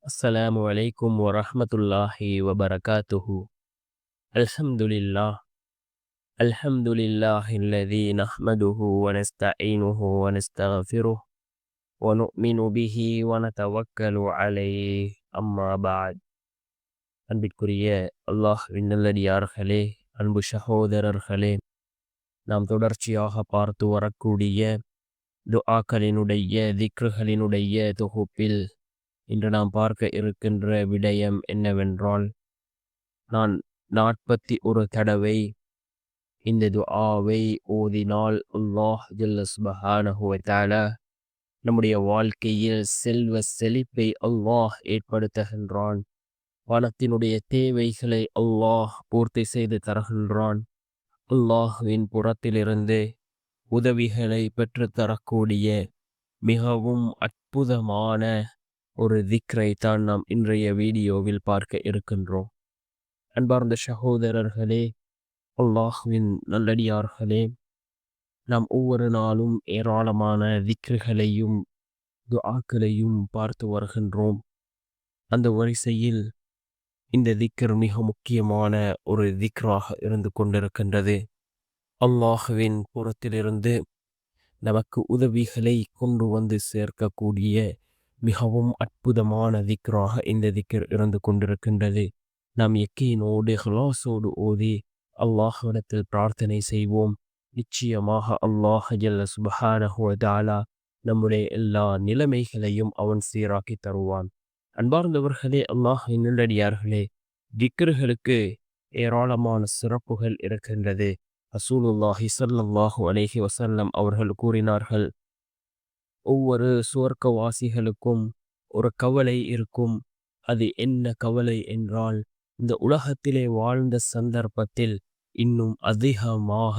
السلام عليكم ورحمة الله وبركاته. الحمد لله. الحمد لله الذي نحمده ونستعينه ونستغفره ونؤمن به ونتوكل عليه. أما بعد. அன்பிற்குரிய அல்லாஹ்வின் நல்லடியார்களே, அன்பு சகோதரர்களே, நாம் தொடர்ச்சியாக பார்த்து வரக்கூடிய துஆக்களினுடைய திக்ருகளினுடைய தொகுப்பில் இன்று நாம் பார்க்க இருக்கின்ற விடயம் என்னவென்றால், நான் 41 தடவை இந்த துஆவை ஓதினால் அல்லாஹ் ஜல்ல சுப்ஹானஹு வ தஆலா நம்முடைய வாழ்க்கையில் செல்வ செழிப்பை அல்லாஹ் ஏற்படுத்துகின்றான். பணத்தினுடைய தேவைகளை அல்லாஹ் பூர்த்தி செய்து தருகின்றான். அல்லாஹ்வின் புறத்திலிருந்து உதவிகளை பெற்று தரக்கூடிய மிகவும் அற்புதமான ஒரு திக்ரை தான் நாம் இன்றைய வீடியோவில் பார்க்க இருக்கின்றோம். அன்பார்ந்த சகோதரர்களே, அல்லாஹ்வின் நல்லடியார்களே, நாம் ஒவ்வொரு நாளும் ஏராளமான திக்ருகளையும் துஆக்களையும் பார்த்து வருகின்றோம். அந்த வரிசையில் இந்த திக்ர் மிக முக்கியமான ஒரு திக்ராக இருந்து கொண்டிருக்கின்றது. அல்லாஹ்வின் புறத்திலிருந்து நமக்கு உதவிகளை கொண்டு வந்து சேர்க்கக்கூடிய மிகவும் அற்புதமான திக்ராக இந்த திக்ர் இருந்து கொண்டிருக்கின்றது. நாம் யக்கீனோடு இஹ்லாஸோடு ஓதி அல்லாஹ்விடத்தில் பிரார்த்தனை செய்வோம். நிச்சயமாக அல்லாஹ் ஜல்ல சுப்ஹானஹு வ தஆலா நம்முடைய எல்லா நிலைமைகளையும் அவன் சீராக்கி தருவான். அன்பார்ந்தவர்களே, அல்லாஹ்வின் நல்லடியார்களே, திக்ருகளுக்கு ஏராளமான சிறப்புகள் இருக்கின்றது. ரசூலுல்லாஹி ஸல்லல்லாஹு அலைஹி வஸல்லம் அவர்கள் கூறினார்கள், ஒவ்வொரு சுவர்க்கவாசிகளுக்கும் ஒரு கவலை இருக்கும். அது என்ன கவலை என்றால், இந்த உலகத்திலே வாழ்ந்த சந்தர்ப்பத்தில் இன்னும் அதிகமாக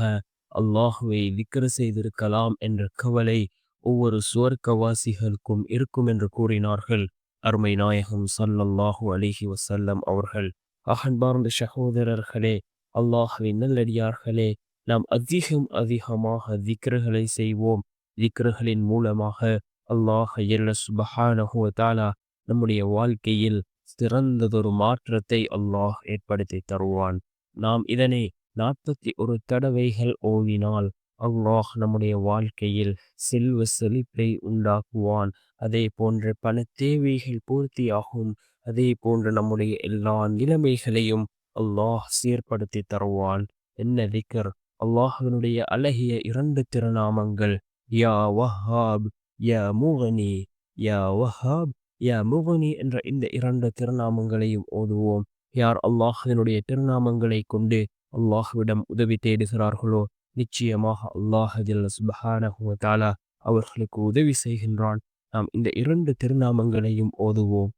அல்லாஹுவை திக்ர் செய்திருக்கலாம் என்ற கவலை ஒவ்வொரு சுவர்க்கவாசிகளுக்கும் இருக்கும் என்று கூறினார்கள் அருமை நாயகம் ஸல்லல்லாஹு அலைஹி வஸல்லம் அவர்கள். அன்பார்ந்த சகோதரர்களே, அல்லாஹ்வின் நல்லடியார்களே, நாம் அதிகமாக திக்ருகளை செய்வோம். திக்ருகளின் மூலமாக அல்லாஹ் ஜல்ல சுப்ஹானஹு வ தஆலா நம்முடைய வாழ்க்கையில் சிறந்ததொரு மாற்றத்தை அல்லாஹ் ஏற்படுத்தி தருவான். நாம் இதனை 41 தடவைகள் ஓதினால் அல்லாஹ் நம்முடைய வாழ்க்கையில் செல்வ செழிப்பை உண்டாக்குவான். அதே போன்று பண தேவைகள் பூர்த்தியாகும். அதே போன்று நம்முடைய எல்லா நிலைமைகளையும் அல்லாஹ் சீர்படுத்தி தருவான். என்ன திக்ர்? அல்லாஹ்வினுடைய அழகிய 2 திருநாமங்கள், யா வஹாப், யா முகனி. யா வஹாப், யா முகனி என்ற இந்த 2 திருநாமங்களையும் ஓதுவோம். யார் அல்லாஹ்வினுடைய திருநாமங்களை கொண்டு அல்லாஹ்விடம் உதவி தேடுகிறார்களோ, நிச்சயமாக அல்லாஹ் ஜல்ல சுப்ஹானஹு வ தஆலா அவர்களுக்கு உதவி செய்கின்றான். நாம் இந்த 2 திருநாமங்களையும் ஓதுவோம்.